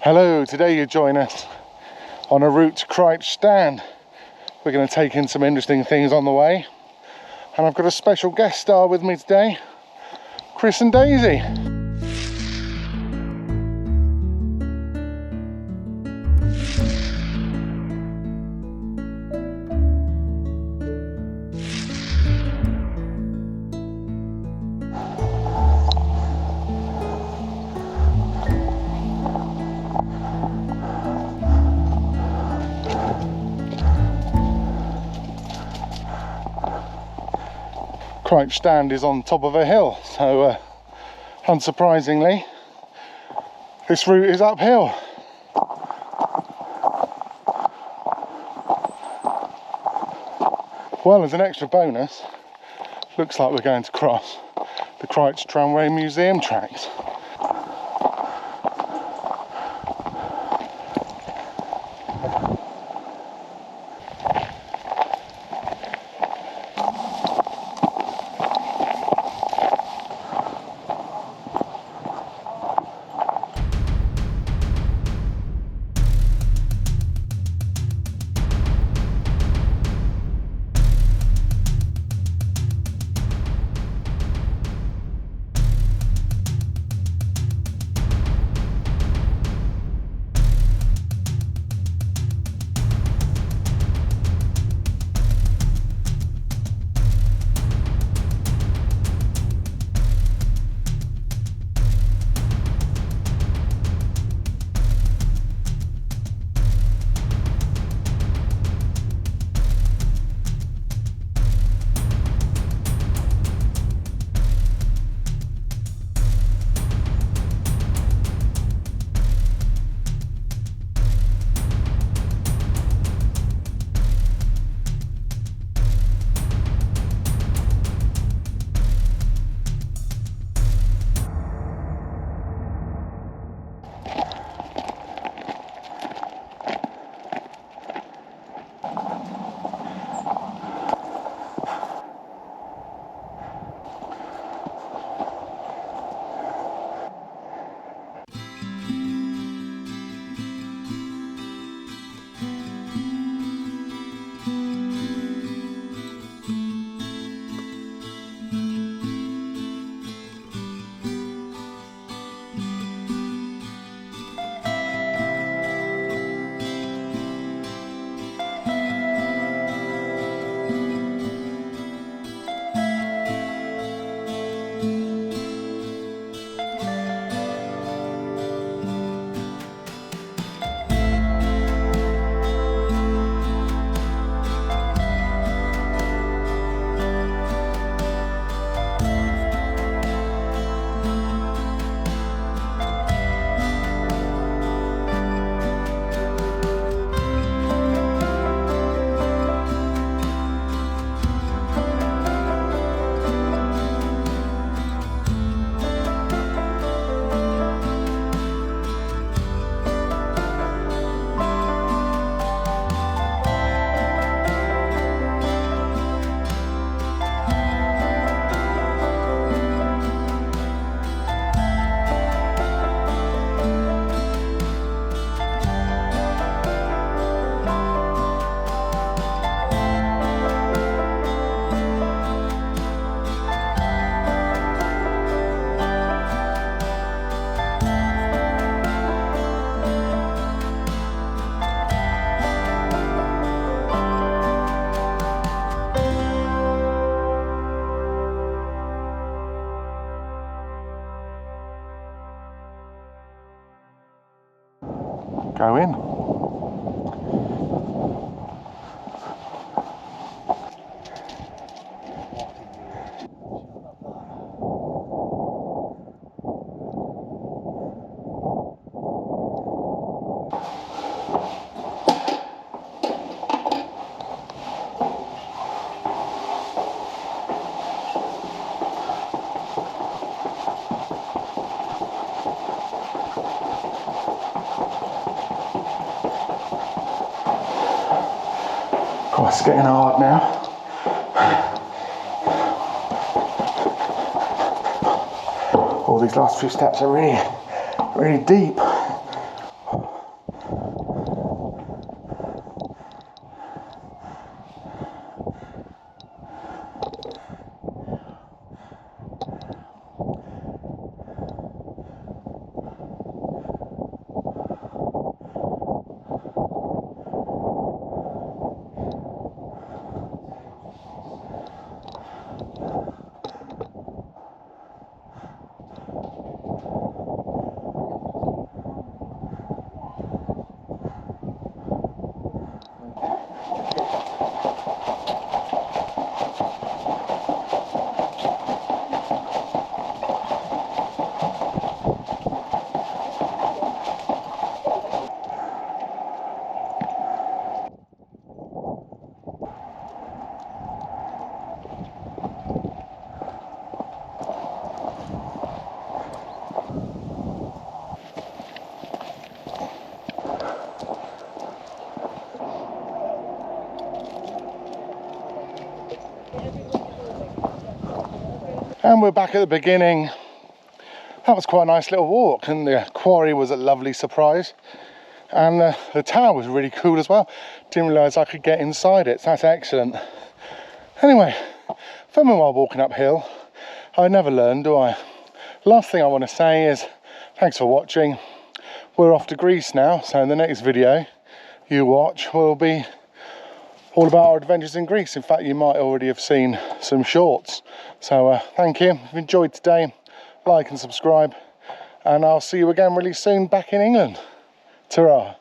Hello, today you join us on a route to Crich Stand. We're going to take in some interesting things on the way, and I've got a special guest star with me today, Chris and Daisy. Crich Stand is on top of a hill, so unsurprisingly this route is uphill. Well, as an extra bonus, looks like we're going to cross the Crich Tramway Museum tracks. Go in. Oh, it's getting hard now. All these last few steps are really deep. And we're back at the beginning. That was quite a nice little walk, and the quarry was a lovely surprise. And the tower was really cool as well. Didn't realise I could get inside it, so that's excellent. Anyway, filming while walking uphill, I never learn, do I? Last thing I want to say is, thanks for watching. We're off to Greece now, so in the next video you watch will be all about our adventures in Greece. In fact, you might already have seen some shorts. So thank you. If you enjoyed today, like and subscribe, and I'll see you again really soon back in England. Ta-ra.